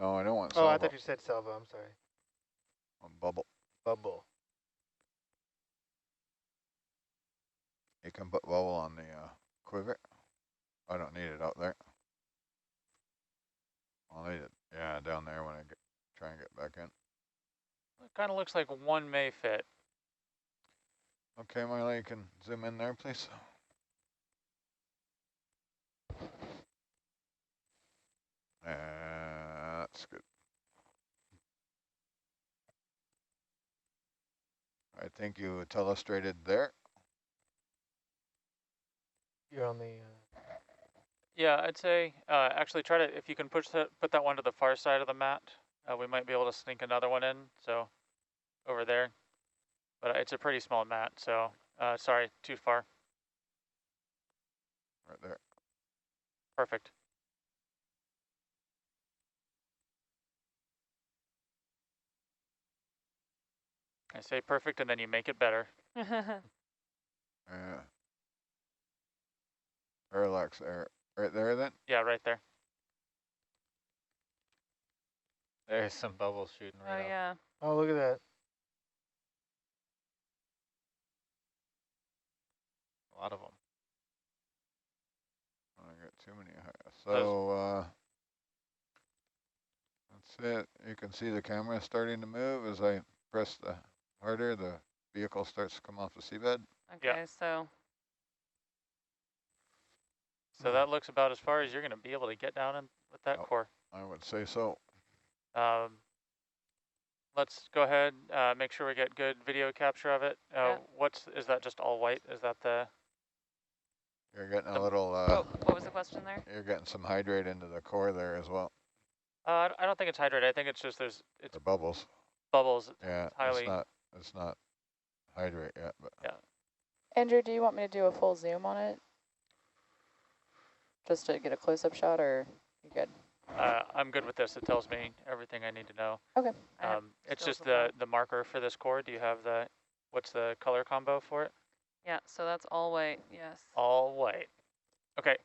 No, I don't want Oh, salvo. I thought you said salvo. I'm sorry. I want bubble. Bubble. You can put bubble on the quiver. I don't need it out there. I'll need it, yeah, down there when I try and get back in. It kind of looks like one may fit. Okay, Miley, you can zoom in there, please. That's good. I think you telestrated there. You're on the... Yeah, I'd say actually try to, if you can put that one to the far side of the mat, we might be able to sneak another one in, so over there. But it's a pretty small mat, so sorry, too far. Right there. Perfect. I say perfect, and then you make it better. Yeah. Parallax there. Right there then? Yeah, right there. There's some bubbles shooting right up. Oh, yeah. Oh, look at that. A lot of them. I got too many. So that's it. You can see the camera starting to move as I press the harder. The vehicle starts to come off the seabed. Okay, Yeah. so that looks about as far as you're going to be able to get down in with that core. I would say so. Let's go ahead, make sure we get good video capture of it. Yeah. Is that just all white? Is that the... You're getting a little... what was the question there? You're getting some hydrate into the core there as well. I don't think it's hydrate. I think it's just it's the bubbles. Bubbles. Yeah, highly... it's not hydrate yet, but... Yeah. Andrew, do you want me to do a full zoom on it? Just to get a close-up shot, or you good? I'm good with this. It tells me everything I need to know. Okay. It's just the marker for this core. Do you have what's the color combo for it? Yeah, so that's all white, yes. All white. Okay.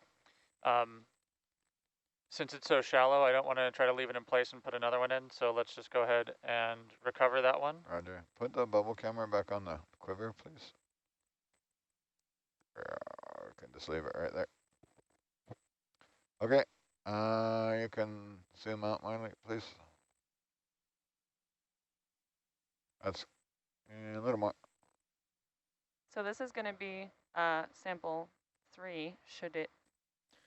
Since it's so shallow, I don't want to try to leave it in place and put another one in, so let's just go ahead and recover that one. Roger. Put the bubble camera back on the quiver, please. You can just leave it right there. Okay. You can zoom out, Miley, please. That's a little more. So this is going to be sample 3, should it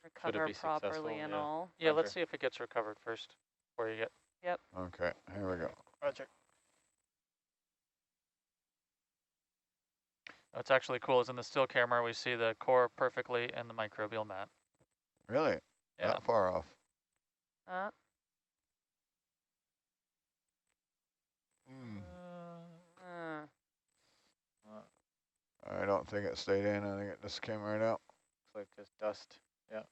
recover properly and all. Yeah, let's see if it gets recovered first before you get... Yep. Okay, here we go. Roger. What's actually cool is in the still camera, we see the core perfectly in the microbial mat. Really? Yeah. That far off? I don't think it stayed in. I think it just came right out. Looks like just dust. Yeah.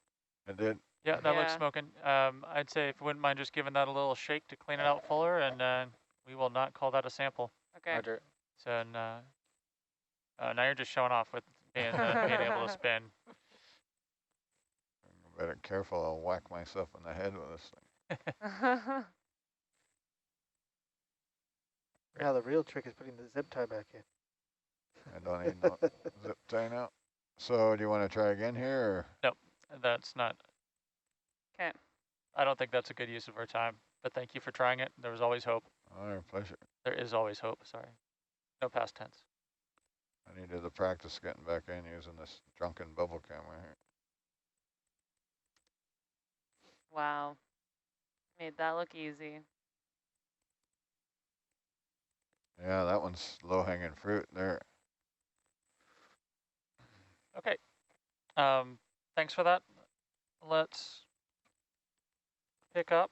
It did? Yeah, that looks smoking. I'd say if you wouldn't mind just giving that a little shake to clean it out fuller, and we will not call that a sample. Okay. Roger. So now you're just showing off with being able to spin. I'm better careful. I'll whack myself in the head with this thing. Now the real trick is putting the zip tie back in. I don't need no zip tie now. So do you want to try again here? Or? Nope, that's not. Okay. I don't think that's a good use of our time, but thank you for trying it. There was always hope. Our pleasure. There is always hope, sorry. No past tense. I needed to practice getting back in using this drunken bubble camera here. Wow. Made that look easy. Yeah, that one's low-hanging fruit there. Okay. Thanks for that. Let's pick up.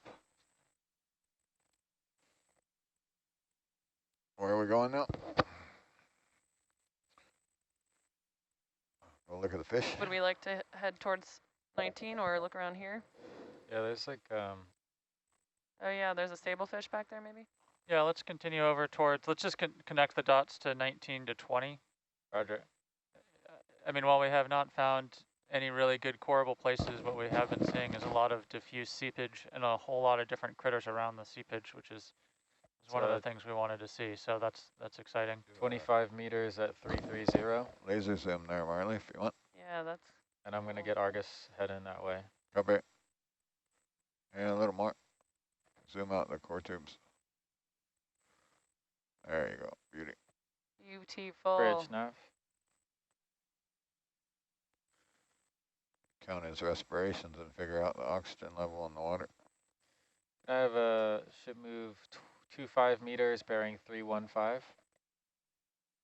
Where are we going now? We'll look at the fish. Would we like to head towards 19 or look around here? Yeah, there's like... Oh yeah, there's a stable fish back there maybe? Yeah, let's continue over towards, let's just connect the dots to 19 to 20. Roger. I mean, while we have not found any really good coreable places, what we have been seeing is a lot of diffuse seepage and a whole lot of different critters around the seepage, which is one of the things we wanted to see. So that's exciting. 25 meters at 330. Laser zoom there, Marley, if you want. Yeah, that's. And I'm going to get Argus heading that way. Copy. And a little more. Zoom out the core tubes. There you go. Beauty. Beautiful. Bridge, nav. Count his respirations and figure out the oxygen level in the water. I have a ship move 25 meters bearing 315.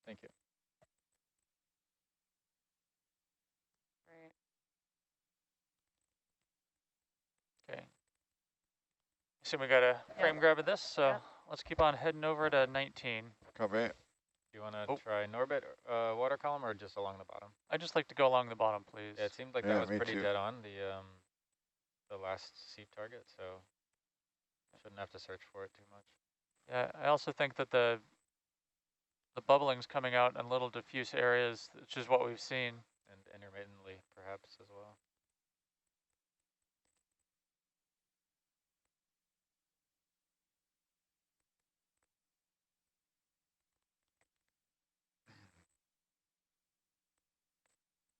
Thank you. Okay. So we got a frame grab of this, so let's keep on heading over to 19. Copy. Do you want to try Norbit water column or just along the bottom? I'd just like to go along the bottom, please. Yeah, it seemed like Yeah, that was me pretty too. dead on, the last seep target, so shouldn't have to search for it too much. Yeah, I also think that the bubbling's coming out in little diffuse areas, which is what we've seen. And intermittently, perhaps, as well.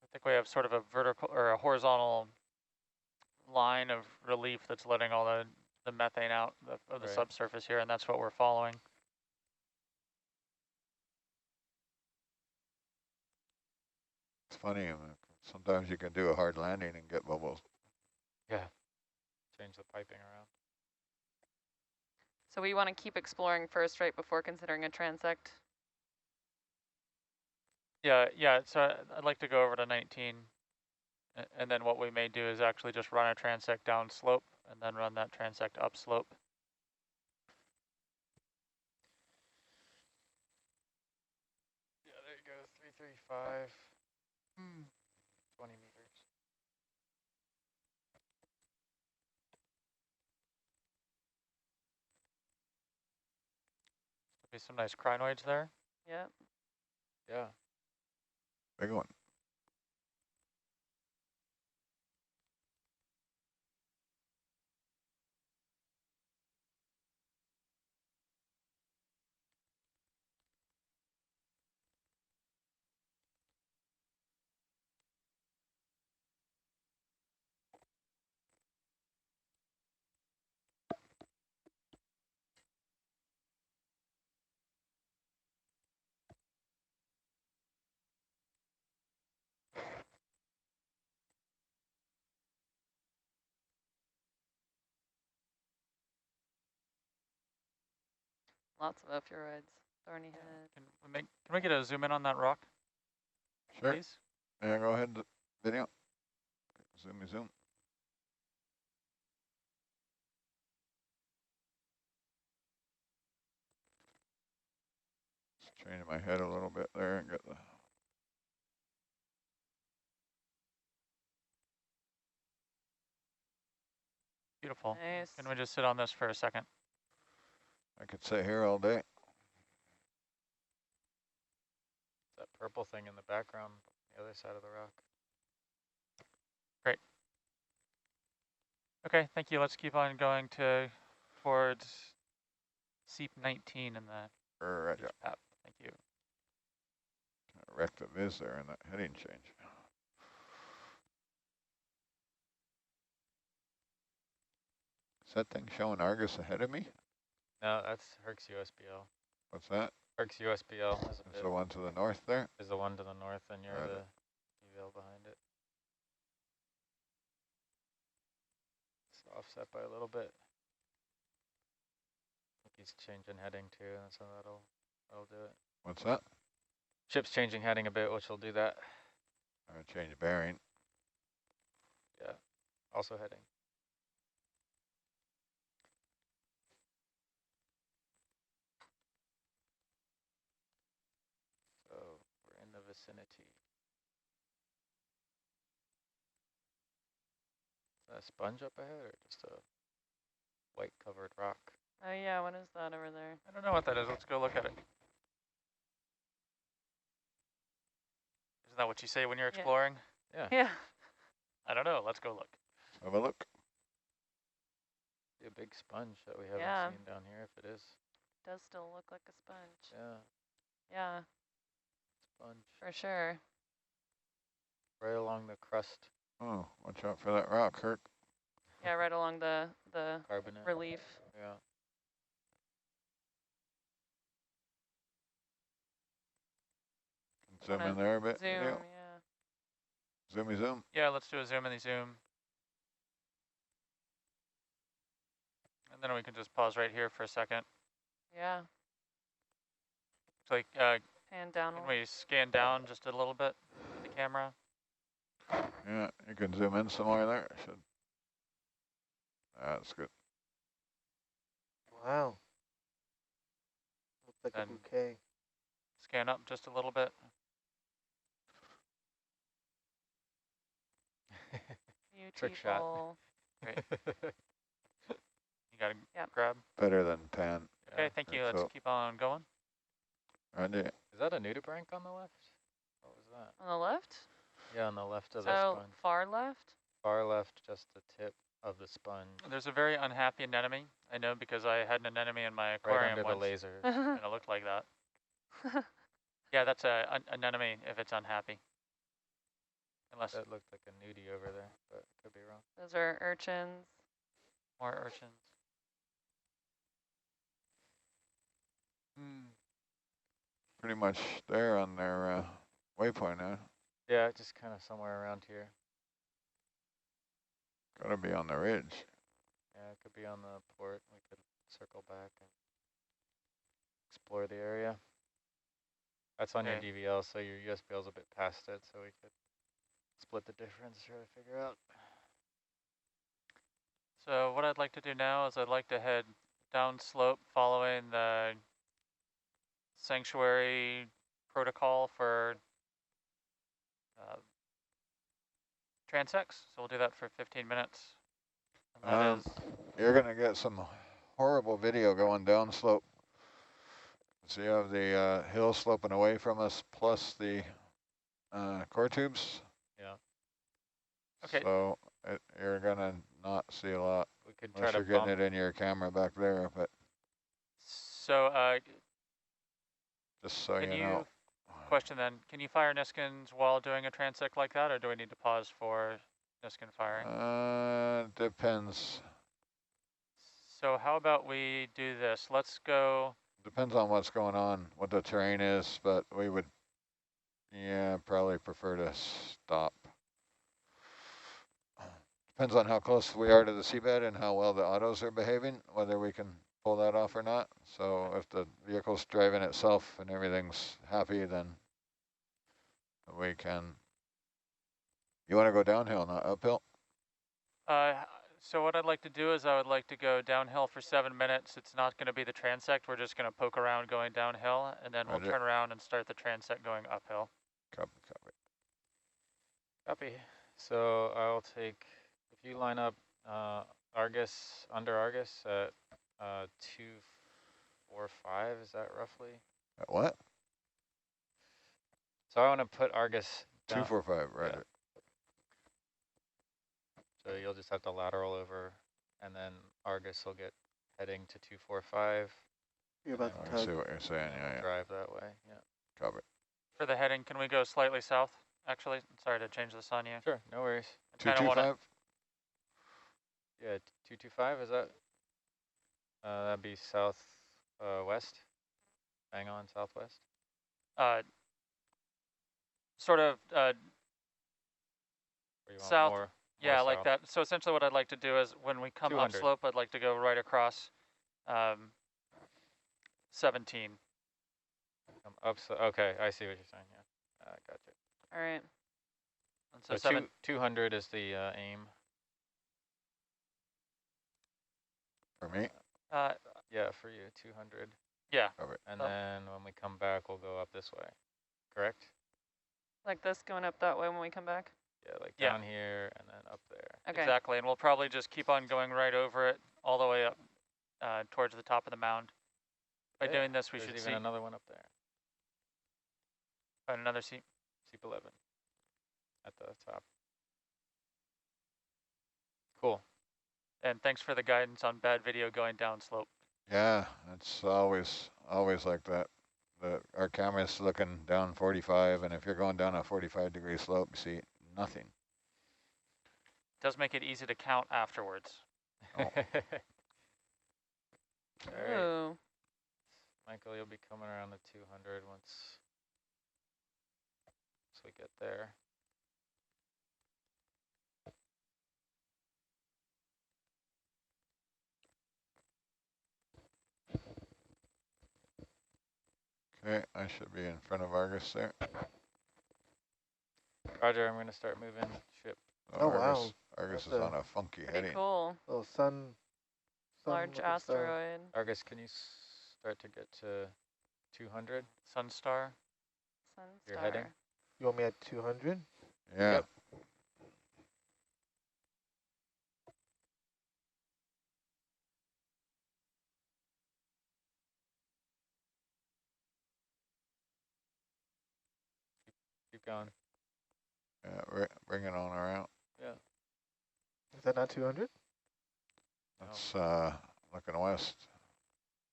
I think we have sort of a vertical or a horizontal line of relief that's letting all the methane out of the subsurface here, and that's what we're following. It's funny. Sometimes you can do a hard landing and get bubbles. Yeah. Change the piping around. So we want to keep exploring first, right, before considering a transect? Yeah, so I'd like to go over to 19, and then what we may do is actually just run a transect down slope, and then run that transect up slope. Yeah, there you go, 335, 20 meters. Be some nice crinoids there. Yep. Yeah. Big one. Lots of ophiurides. Thorny head. Can we get a zoom in on that rock? Sure. Please? Yeah, go ahead. Video. Zoom. Just changing my head a little bit there and get the... Beautiful. Nice. Can we just sit on this for a second? I could sit here all day. That purple thing in the background, the other side of the rock. Great. Okay, thank you. Let's keep on going towards seep 19 in the Right. app. Thank you. Kind of wrecked the viz there in that heading change. Is that thing showing Argus ahead of me? No, that's Herc's USBL. What's that? Herc's USBL is It's the one to the north there? is the one to the north, and you're Right. the UL behind it. It's offset by a little bit. I think he's changing heading too, and so that'll do it. What's that? Ship's changing heading a bit, which will do that. I'm going to change bearing. Yeah, also heading. So we're in the vicinity. Is that a sponge up ahead or just a white covered rock? Oh yeah, what is that over there? I don't know what that is. Let's go look at it. Isn't that what you say when you're exploring? Yeah. Yeah. I don't know. Let's go look. Have a look. Be a big sponge that we haven't Yeah. seen down here if it is. Does still look like a sponge. Yeah, Yeah, sponge. for sure. Right along the crust. Oh, watch out for that rock, Kirk. Yeah, right along the Carbonate. relief. Yeah. Zoom Wanna in there a bit. Zoom, Neil. yeah. Zoomy zoom. Yeah, let's do a zoom in the zoom. And then we can just pause right here for a second. Yeah, It's like, pan down. can we scan down just a little bit with the camera? Yeah, you can zoom in some more there. Should. That's good. Wow. Looks like a And- bouquet. Scan up just a little bit. Trick shot. Beautiful. You got to Yep. grab. Better than pan. Okay, thank you. Let's So- keep on going. Roger. Is that a nudibranch on the left? What was that? On the left? Yeah, on the left of the So sponge. far left? Far left, just the tip of the sponge. There's a very unhappy anemone. I know because I had an anemone in my Right aquarium under the once, laser. and it looked like that. Yeah, that's a anemone if it's unhappy. Unless That looked like a nudie over there, but could be wrong. Those are urchins. more urchins. Pretty much there on their waypoint now. Yeah, just kind of somewhere around here. Gotta be on the ridge. Yeah, it could be on the port. We could circle back and explore the area. That's on Okay. your DVL, so your USBL is a bit past it, so we could split the difference, try to figure out. So what I'd like to do now is I'd like to head down slope following the sanctuary protocol for transects. So we'll do that for 15 minutes. And that is, You're gonna get some horrible video going down slope. So you have the hill sloping away from us, plus the core tubes. Yeah. Okay. So you're gonna not see a lot We could try unless to you're getting bump. it in your camera back there. But so just so can you you, know. question then, can you fire Niskins while doing a transect like that, or do we need to pause for Niskin firing? Depends. So how about we do this? Let's go. Depends on what's going on, what the terrain is, but we would, yeah, probably prefer to stop. Depends on how close we are to the seabed and how well the autos are behaving, whether we can pull that off or not. So if the vehicle's driving itself and everything's happy, then we can. You want to go downhill, not uphill? So what I'd like to do is I would like to go downhill for 7 minutes. It's not going to be the transect. We're just going to poke around going downhill, and then we'll Roger. turn around and start the transect going uphill. Copy, copy. Copy. So I'll take, if you line up Argus, under Argus at 245, is that roughly? What? So I want to put Argus down. 245, right. Yeah. So you'll just have to lateral over, and then Argus will get heading to 245. You're about I to see tug. what you're saying, and yeah, yeah. drive that way, yeah. Copy. For the heading, can we go slightly south? Actually, sorry to change this on you. Sure, no worries. I kind of want to. 225? Yeah, 225, is that? That'd be south west. Bang on southwest. Sort of, Or you want South. more yeah, like south? that. So essentially what I'd like to do is when we come 200. upslope, I'd like to go right across 17. Up, so, okay, I see what you're saying, yeah. Gotcha. All right. And so So 7. 200 is the aim. For me? Yeah, for you, 200. Yeah. And Oh. then when we come back, we'll go up this way, correct? Like this going up that way when we come back? Yeah, like Yeah. down here and then up there. Okay. Exactly, and we'll probably just keep on going right over it all the way up towards the top of the mound. By Yeah, doing this, we There's should even see another one up there, another seat. Seep 11 at the top. Cool. And thanks for the guidance on bad video going down slope. Yeah, it's always like that. Our camera's looking down 45, and if you're going down a 45-degree slope, you see nothing. Does make it easy to count afterwards. Oh. All right. Ooh. Michael, you'll be coming around the 200 once we get there. Okay, I should be in front of Argus there. Roger, I'm going to start moving ship. Oh, wow. Argus is That's on a funky Pretty heading. cool. Little sun Large looking star. asteroid. Argus, can you start to get to 200? Sunstar. You're Sunstar. heading? You want me at 200? Yeah. Yep. Keep going. Yeah, bring it on around. Yeah. Is that not 200? That's looking west.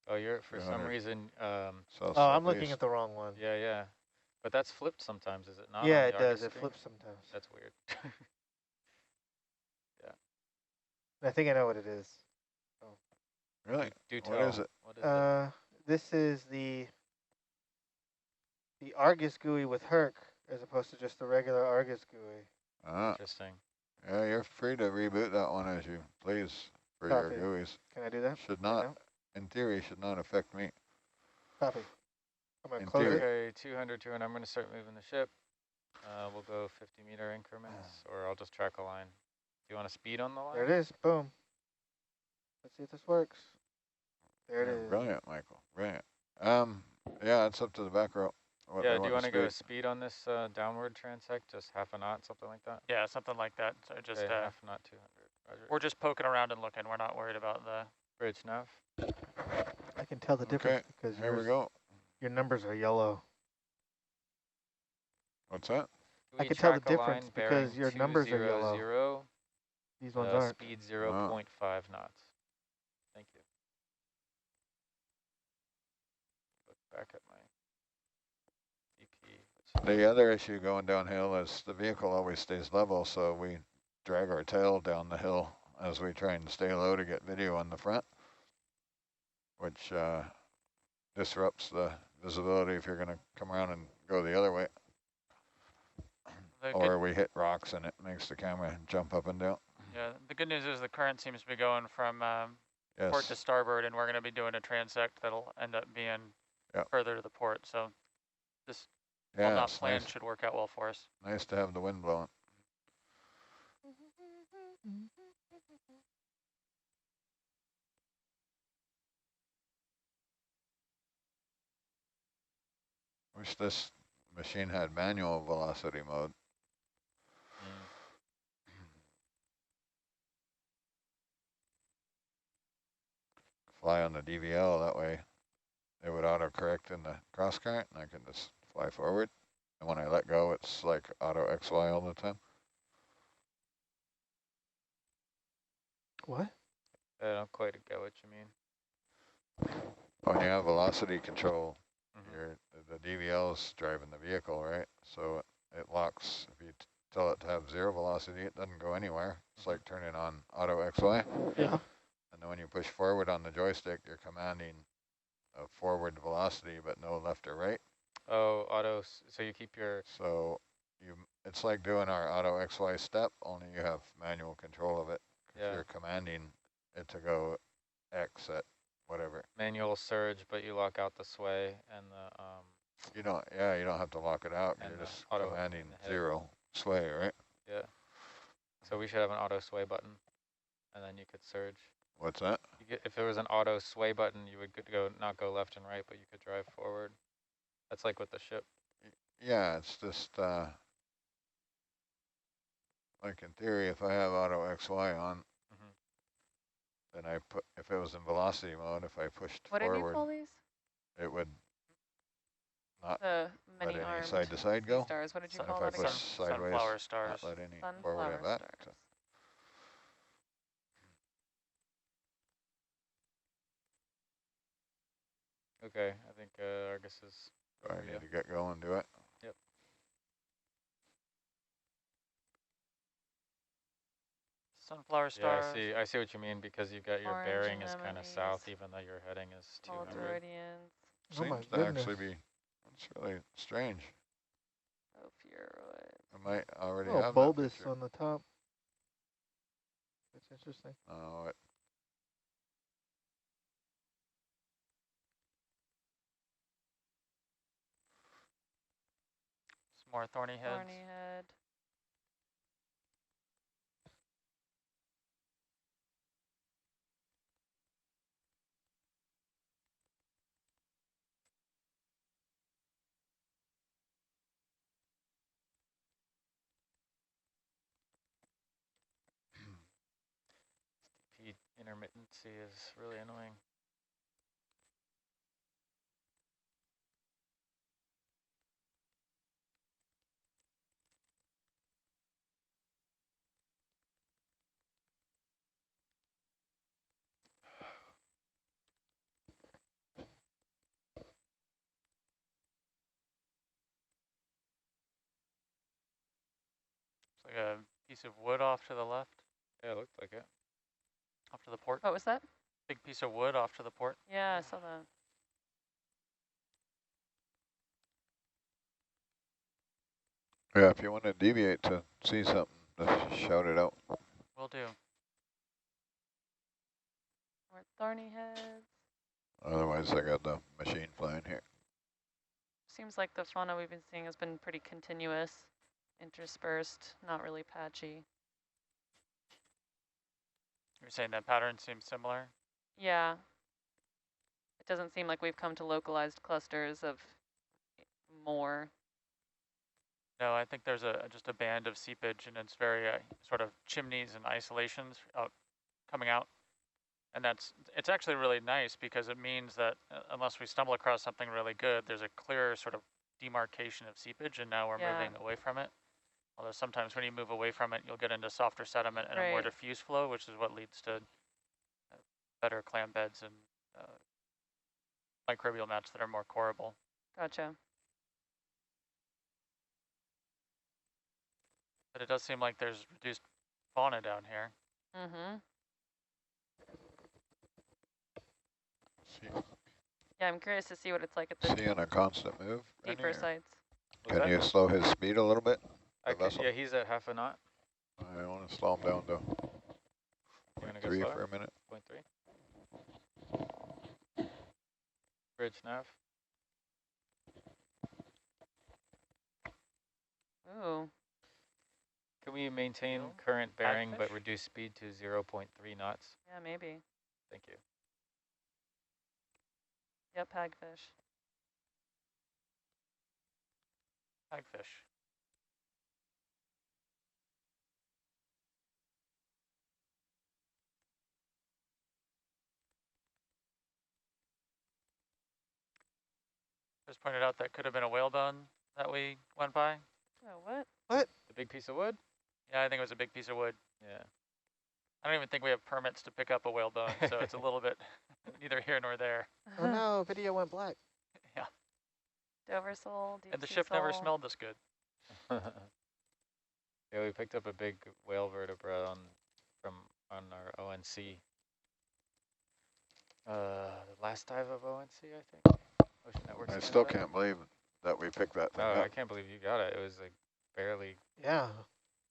Oh, you're for some 200. reason. South, Oh, I'm looking southeast. at the wrong one. Yeah. But that's flipped sometimes, is it not? Yeah, on it the does. Argus It screen? flips sometimes. That's weird. I think I know what it is. Really? Do What tell. is it? What is it? This is the Argus GUI with Herc, as opposed to just the regular Argus GUI. Ah, Interesting. yeah, you're free to reboot that one as you please for Copy. your GUIs. Can I do that? Should right not, now? in theory, should not affect me. Copy. I'm going In to close theory. it. Okay, 200, 200. I'm going to start moving the ship. We'll go 50-meter increments, or I'll just track a line. Do you want to speed on the line? There it is. Boom. Let's see if this works. There it Yeah, is. brilliant, Michael. Brilliant. Yeah, it's up to the back row. What Yeah, they do you want to speed. go speed on this downward transect? Just half a knot, something like that? Yeah, something like that. So just Okay, half a knot, 200. Roger. we're just poking around and looking. We're not worried about the. Bridge nav. I can tell the difference because Here we go. your numbers are yellow. What's that? I can tell the difference because your numbers are yellow. 200. These ones aren't. Speed 0.5 knots. Thank you. Look back at my DP. The other issue going downhill is the vehicle always stays level, so we drag our tail down the hill as we try and stay low to get video on the front, which disrupts the visibility if you're going to come around and go the other way. Or we hit rocks and it makes the camera jump up and down. Yeah, the good news is the current seems to be going from port to Yes. starboard, and we're going to be doing a transect that'll end up being further to the port. So this, while Yeah, not it's planned, nice. should work out well for us. Nice to have the wind blowing. Wish this machine had manual velocity mode. Fly on the DVL, that way it would auto-correct in the cross current and I can just fly forward. And when I let go, it's like auto XY all the time. What? I don't quite get what you mean. When you have velocity control, the DVL is driving the vehicle, right? So it locks, if you tell it to have zero velocity, it doesn't go anywhere. It's like turning on auto XY. Yeah. And then when you push forward on the joystick, you're commanding a forward velocity, but no left or right. Oh, auto, so you keep your... So it's like doing our auto XY step, only you have manual control of it. Yeah. You're commanding it to go X at whatever. Manual surge, but you lock out the sway and the... You don't have to lock it out. And You're just auto commanding in the head. zero sway, right? Yeah. So we should have an auto sway button, and then you could surge. What's that? If there was an auto sway button, you would not go left and right, but you could drive forward. That's like with the ship. Yeah, it's just like in theory, if I have auto XY on, then if it was in velocity mode, if I pushed What did you forward, call these? it would not The let many any armed side to side go. stars. What did you Sun- call If I that again? push sideways, Sunflower stars. not let any Sunflower forward or back. stars. Okay, I think Argus is I over need you. to get going, do it. Yep. Sunflower Yeah, stars. I see what you mean, because you've got your Orange bearing is kind of anemones, south, even though your heading is 200. Molotoroidians, Oh my Seems to goodness. actually be, it's really strange. Ophiuroid. I might already Oh, have that bulbous picture. on the top. That's interesting. Oh, it, Some more thorny heads. Thorny head. P intermittency is really annoying. It's like a piece of wood off to the left, Yeah, it looked like it. off to the port. What was that? Big piece of wood off to the port. Yeah, I saw that. yeah, if you want to deviate to see something, just shout it out. Will do. More thorny heads. Otherwise, I got the machine flying here. Seems like the fauna we've been seeing has been pretty continuous, interspersed, not really patchy. You're saying that pattern seems similar? Yeah. It doesn't seem like we've come to localized clusters of more. No, I think there's just a band of seepage, and it's very sort of chimneys and isolations coming out. And it's actually really nice, because it means that unless we stumble across something really good, there's a clear sort of demarcation of seepage, and now we're moving away from it. Although sometimes when you move away from it, you'll get into softer sediment and a more diffuse flow, which is what leads to better clam beds and microbial mats that are more coreable. Gotcha. But it does seem like there's reduced fauna down here. Mm-hmm. See, Yeah, I'm curious to see what it's like at the seeing a constant move. deeper sites. What's Can that? you slow his speed a little bit? Yeah, he's at half a knot. I want to slow him down to You want to go 0.3 slower? for a minute. 0.3. Bridge nav. Ooh. Can we maintain No. current bearing but Hagfish? reduce speed to 0.3 knots? Yeah, maybe. Thank you. Yep, hagfish. Hagfish. Just pointed out that could have been a whale bone that we went by. Oh, what? What? The big piece of wood? Yeah, I think it was a big piece of wood. Yeah. I don't even think we have permits to pick up a whale bone, so it's a little bit neither here nor there. Oh no, video went black. Yeah. Dover sole, deep And the sea ship never sole. smelled this good. Yeah, we picked up a big whale vertebra on our ONC. The last dive of ONC, I think. Ocean Network. I still can't believe that we picked that thing No, up. I can't believe you got it. It was like barely Yeah.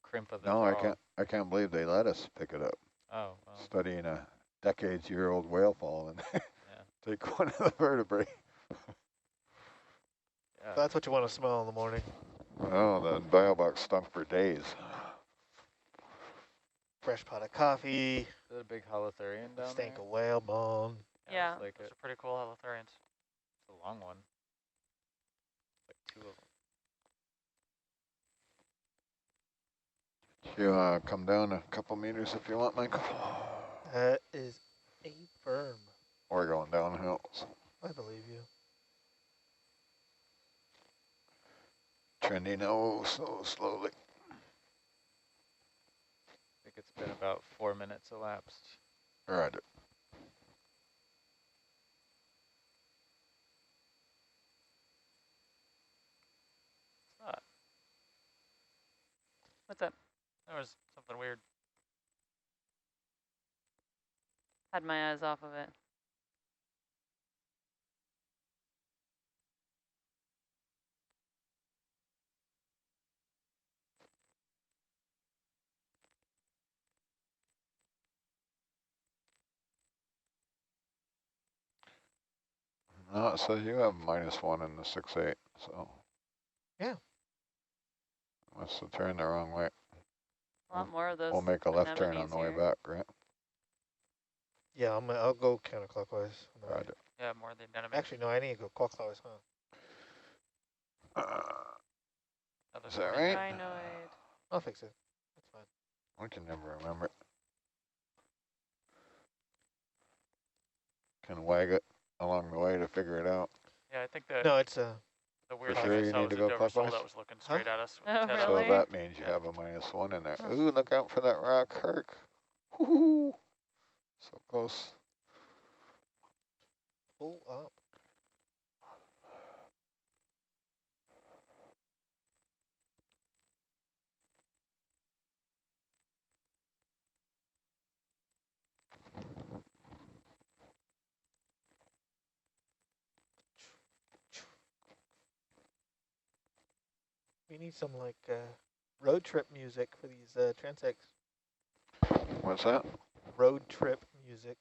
crimp of the No, jaw. I can't believe they let us pick it up. Oh, well, Studying a decades-year-old whale fall and yeah. take one of the vertebrae. Yeah. That's what you want to smell in the morning. Oh, the biobox stunk for days. Fresh pot of coffee, Is there a big holothurian down stank there? of whale bone. Yeah. It's like Those a, are pretty cool holothurians. it's a long one. Like 2 of them. You come down a couple meters if you want, Michael. That is a firm. We're going downhill. I believe you. Trending oh so slowly. I think it's been about 4 minutes elapsed. Roger. What's up? There was something weird. Had my eyes off of it. No, so you have -1 in the 6-8, so. Yeah. Must have turned the wrong way. A lot more of those. We'll make a left turn on the way here. back, right? Yeah, I'll go counterclockwise. On the way. Roger. Yeah, more of the anemones. Actually, no, I need to go clockwise, huh? Is that right? Rhinoid. I'll fix it. That's fine. We can never remember. Can wag it along the way to figure it out. Yeah, I think the No, it's the weird For thing sure I you saw need was to a go Dover sole clockwise? that was looking straight at us. with Oh, its head up. really? So that means you Yeah. have a -1 in there. Ooh, look out for that rock, Herc. Woohoo! So close. pull up. We need some like road trip music for these transects. What's that? Road trip music.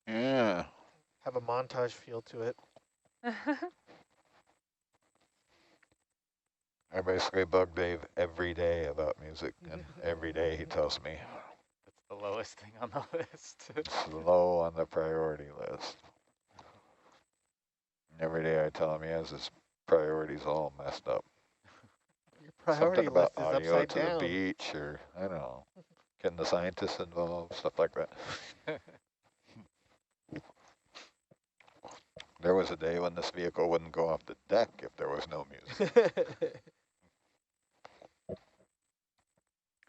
Yeah. Have a montage feel to it. I basically bug Dave every day about music, and every day he tells me That's the lowest thing on the list. it's low on the priority list. And every day I tell him he has his priorities all messed up. Your priority Something about list is audio upside to down. the beach, or I don't know, getting the scientists involved, stuff like that. There was a day when this vehicle wouldn't go off the deck if there was no music.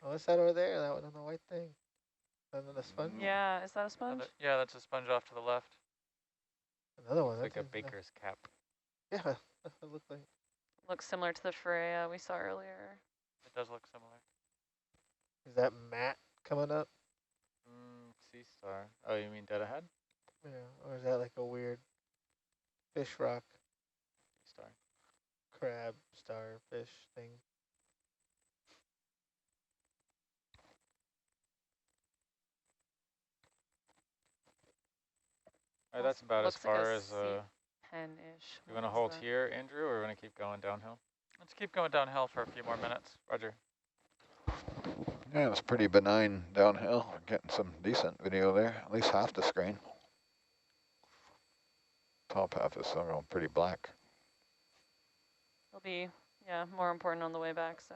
Oh, what's that over there? That one on the white thing. Another sponge? Yeah, is that a sponge? Yeah, that's a sponge off to the left. Another one. It's like a that's baker's cap. Yeah, that's what it looks like. Looks similar to the Freya we saw earlier. It does look similar. Is that matte coming up? Sea star. Oh, you mean dead ahead? Yeah, or is that like a weird fish rock, Sea star. crab, starfish thing? All right, that's about as Looks like far a as. pen-ish. You want to hold here, Andrew, or we're going to keep going downhill? Let's keep going downhill for a few more minutes. Roger. Yeah, it's pretty benign downhill. We're getting some decent video there, at least half the screen. Top half is still going pretty black. It'll be, yeah, more important on the way back, so.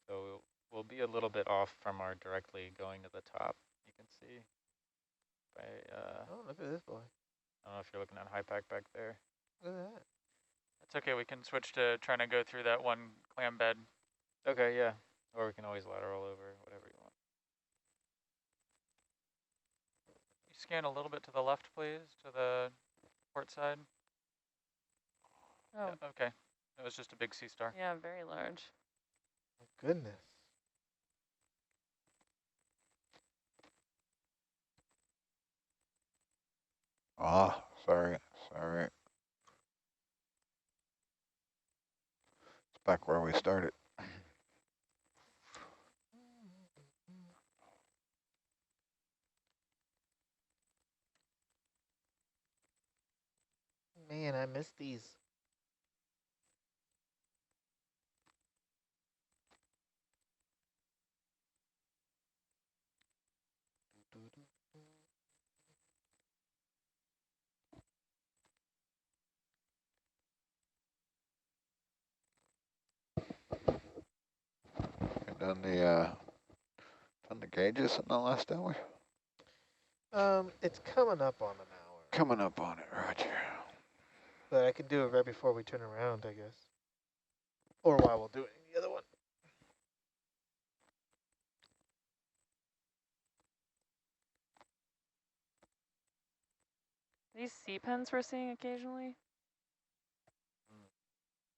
So we'll be a little bit off from our directly going to the top. You can see. By, Oh, look at this boy. I don't know if you're looking at high pack back there. Look at that. It's okay, we can switch to trying to go through that one clam bed. Okay, yeah. Or we can always lateral over, whatever you want. You scan a little bit to the left, please, to the port side. Oh, Yeah, okay. It was just a big sea star. yeah, very large. My goodness. Ah, sorry. It's back where we started. Man, I miss these. Done the gauges in the last hour? It's coming up on an hour. Coming up on it, Roger. But I can do it right before we turn around, I guess. Or while we're doing the other one. These sea pens we're seeing occasionally?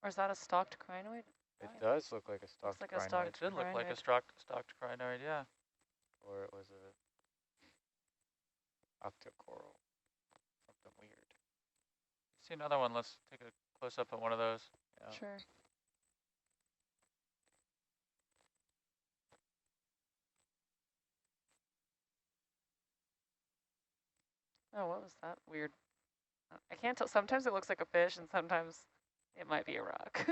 Or is that a stalked crinoid? It does look like a stalked like a crinoid. stalked It did look like a crinoid. stocked crinoid, yeah. Or it was a octocoral. Something weird. See another one. Let's take a close up at one of those. Yeah. Sure. Oh, what was that? Weird. I can't tell. Sometimes it looks like a fish, and sometimes it might be a rock.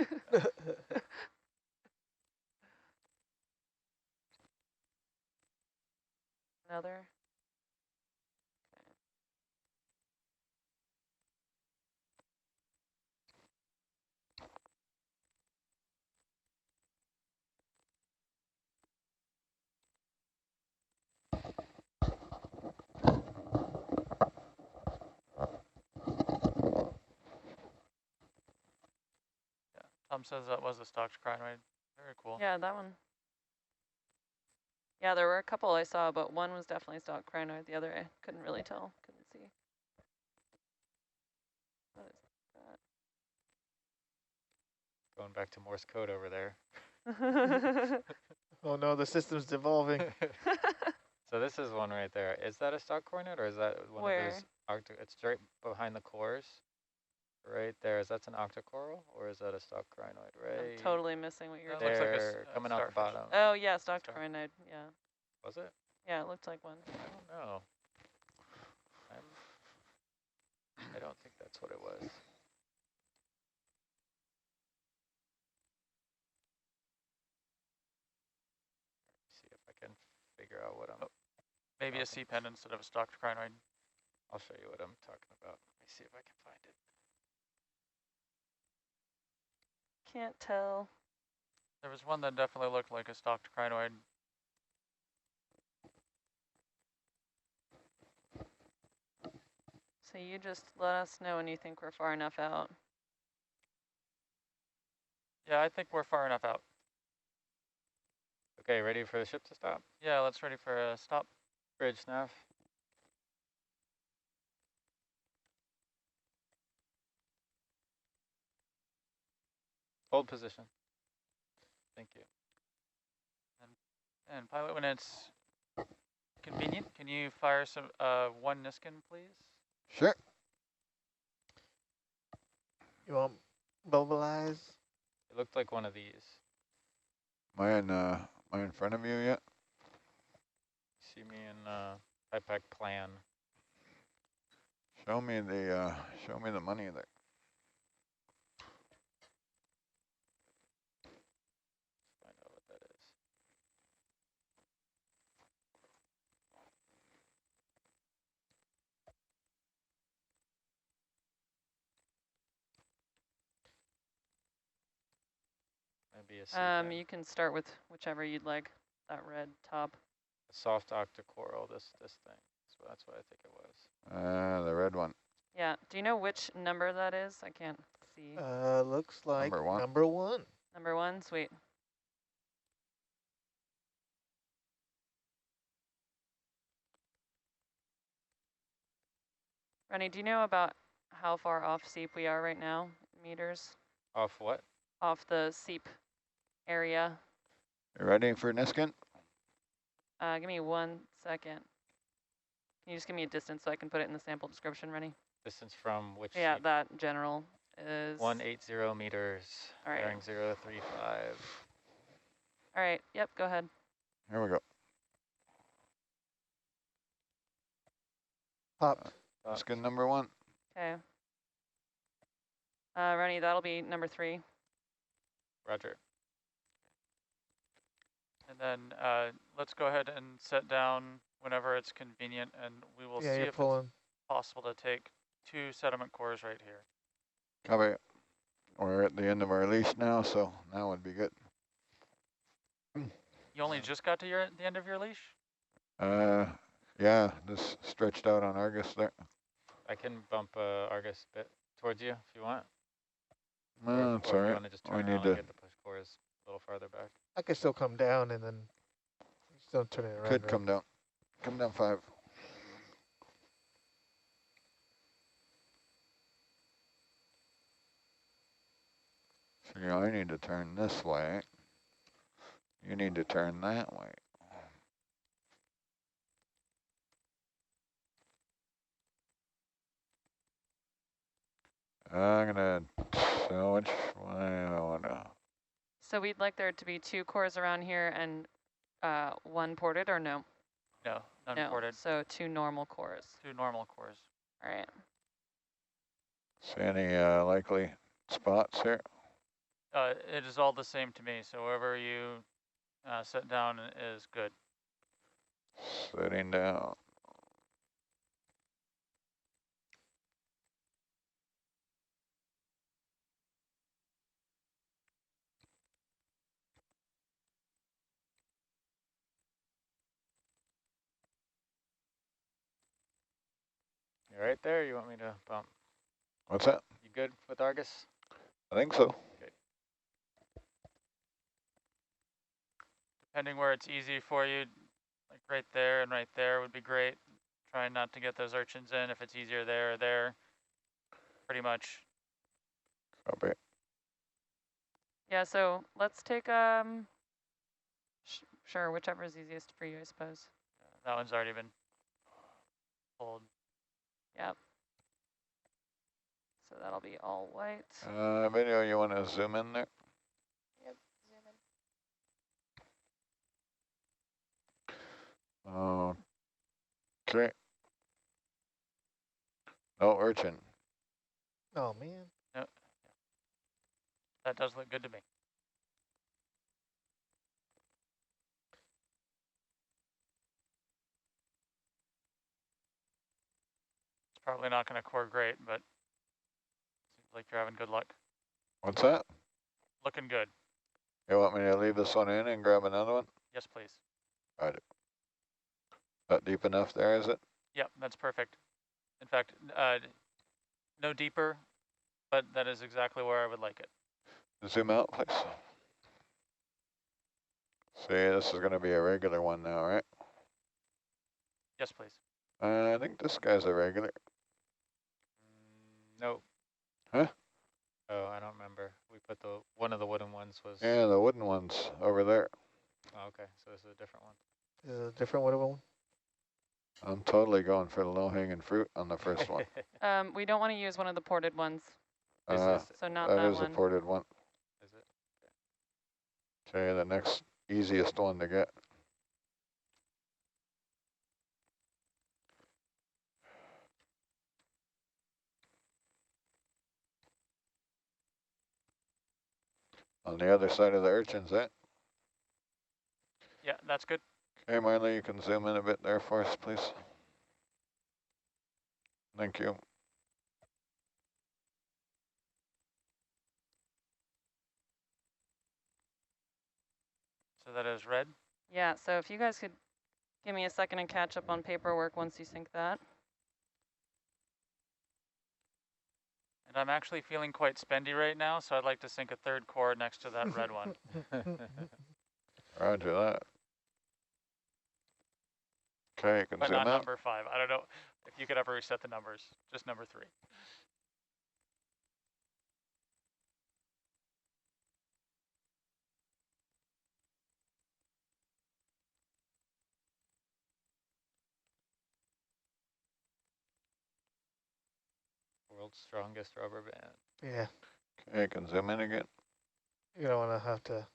Another. Tom says that was a stocked crinoid. Very cool. Yeah, that one. Yeah, there were a couple I saw, but one was definitely stalked crinoid. The other I couldn't really tell. Couldn't see. What is Going back to Morse code over there. that? Oh no, the system's devolving. So this is one right there. Is that a stock crinoid or is that one Where? of those it's straight behind the cores. Right there. Is that an octocoral or is that a stock crinoid? Right. I'm totally missing what you're That doing. looks like a There, coming out the starfish. bottom. Oh, yeah, stalked Star. crinoid. Yeah. Was it? Yeah, it looked like one. I don't know. I don't think that's what it was. See if I can figure out what I'm. Maybe a sea pen instead of a stocked crinoid. I'll show you what I'm talking about. Let me see if I can find it. Can't tell. There was one that definitely looked like a stocked crinoid. So you just let us know when you think we're far enough out. Yeah, I think we're far enough out. Okay, ready for the ship to stop? Yeah, let's ready for a stop. Bridge nav. Hold position. Thank you. And pilot, when it's convenient, can you fire some one Niskin, please? Sure. You want mobilize? It looked like one of these. Am I in front of you yet? See me in IPAC plan. Show me the money there. Find out what that is. Maybe a sea You can start with whichever you'd like. That red top. a soft octocoral, this thing. So that's what I think it was. The red one. Yeah. Do you know which number that is? I can't see. Looks like Number one. number one. Number one? Sweet. Rennie, do you know about how far off seep we are right now? Meters? Off what? Off the seep area. You ready for Niskin? Give me 1 second. Can you just give me a distance so I can put it in the sample description, Rennie? Distance from which Yeah, seat? that general is... 180 meters, All right. bearing 035. All right, yep, go ahead. Here we go. Popped. Niskin number one. Okay. Rennie, that'll be number 3. Roger. And then let's go ahead and set down whenever it's convenient, and we will Yeah, see you're if pulling. it's possible to take 2 sediment cores right here. Copy. We're at the end of our leash now, so now would be good. You only just got to the end of your leash? Yeah, this stretched out on Argus there. I can bump Argus a bit towards you if you want. No, it's or all if you right. want to just We turn need around to, and get the push cores a little farther back. I could still come down and then just don't turn it around. could right? come down. Come down 5. See, I need to turn this way. You need to turn that way. I'm gonna, so which one I wanna, So we'd like there to be 2 cores around here and 1 ported, or no? No, none No, ported. so 2 normal cores. 2 normal cores. All right. see any likely spots here? It is all the same to me, so wherever you sit down is good. Sitting down. You're right there. You want me to bump? What's that? You good with Argus? I think so. Depending where it's easy for you, like right there and right there would be great. Try not to get those urchins in if it's easier there or there. Pretty much. Copy. Yeah, so let's take, sure, whichever is easiest for you, I suppose. That one's already been pulled. Yep. So that'll be all white. Video, you want to zoom in there? Yep, zoom in. Okay. No urchin. Oh, man. That does look good to me. It's probably not going to core great, but seems like you're having good luck. What's that? Looking good. You want me to leave this one in and grab another one? Yes, please. I do. That deep enough there, is it? Yep, that's perfect. In fact, no deeper, but that is exactly where I would like it. Zoom out, please. See, this is going to be a regular one now, right? Yes, please. I think this guy's a regular. Nope. Huh? Oh, I don't remember. We put one of the wooden ones was. Yeah, the wooden one's over there. Oh, okay, so this is a different one. This is a different one. I'm totally going for the low-hanging fruit on the first one. We don't want to use one of the ported ones, Uh, so not that that is a one. ported one. Is it? Okay, the next easiest one to get. On the other side of the urchins, eh? Yeah, that's good. Okay, Marley, you can zoom in a bit there for us, please. Thank you. So that is red. Yeah, so if you guys could give me a second and catch up on paperwork once you sync that. And I'm actually feeling quite spendy right now, so I'd like to sink a 3rd core next to that red one. Roger that. Okay, you can But zoom not out. number 5. I don't know if you could ever reset the numbers, just number 3. World's strongest rubber band. Yeah. Okay, you can zoom in again. You're going to have to.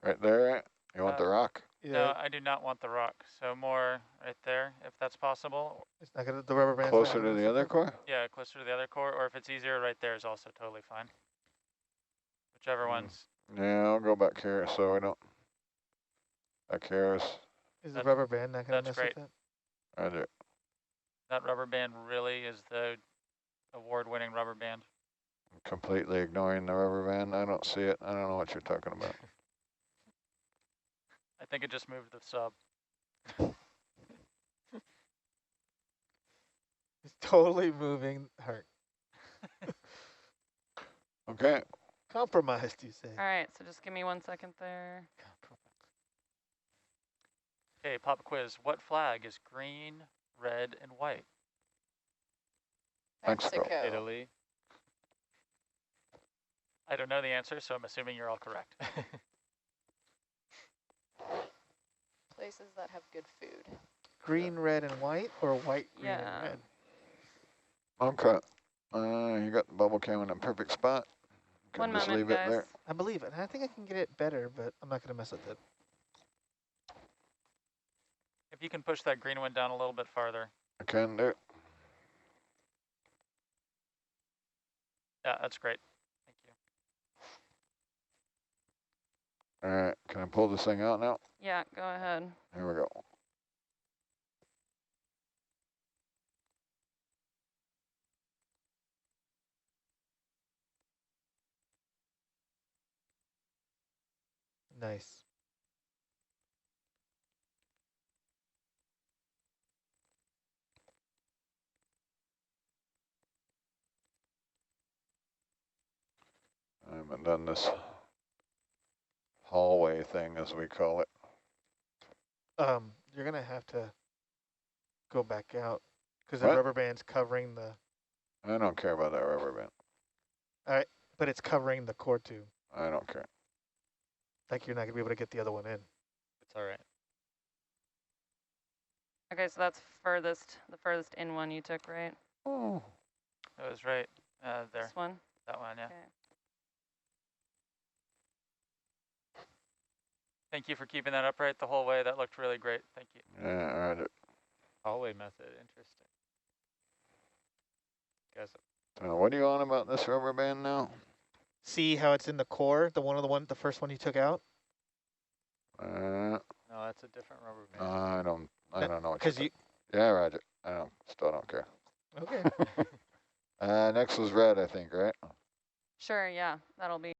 Right there, right? You want the rock? Yeah. No, I do not want the rock. So more right there, if that's possible. It's not going to, the rubber band. Closer to the other core? Yeah, closer to the other core, or if it's easier, right there is also totally fine. Whichever one's. Yeah, I'll go back here so I don't. Back here Is the rubber band not going to mess great. with that? Roger. That rubber band really is the award-winning rubber band. Completely ignoring the rubber band. I don't see it. I don't know what you're talking about. I think it just moved the sub. It's totally moving hurt. Okay. Compromised, you say. All right, so just give me 1 second there. Okay, pop quiz. What flag is green, red, and white? Mexico. Mexico. Italy. I don't know the answer, so I'm assuming you're all correct. Places that have good food. Green, red, and white, or white, green, Yeah. and red? Okay. You got the bubble cam in a perfect spot. Can One just moment, leave it guys. there. I believe it. And I think I can get it better, but I'm not going to mess with it. If you can push that green one down a little bit farther. I can do it. Yeah, that's great. Thank you. All right, can I pull this thing out now? Yeah, go ahead. Here we go. Nice. I haven't done this hallway thing, as we call it. You're going to have to go back out because the What? rubber band's covering the, I don't care about that rubber band. but it's covering the core tube. I don't care. Like you're not going to be able to get the other one in. It's all right. Okay, so that's the furthest in one you took, right? Oh. That was right there. This one? That one, yeah. Okay. Thank you for keeping that upright the whole way. That looked really great. Thank you. Yeah, all right. Hallway method, interesting. Guys, So what are you on about this rubber band now? See how it's in the core, the first one you took out? Uh, no, that's a different rubber band. I don't know what Because you Yeah, Roger. Still don't care. okay. Next was red, I think, right? Sure, yeah, that'll be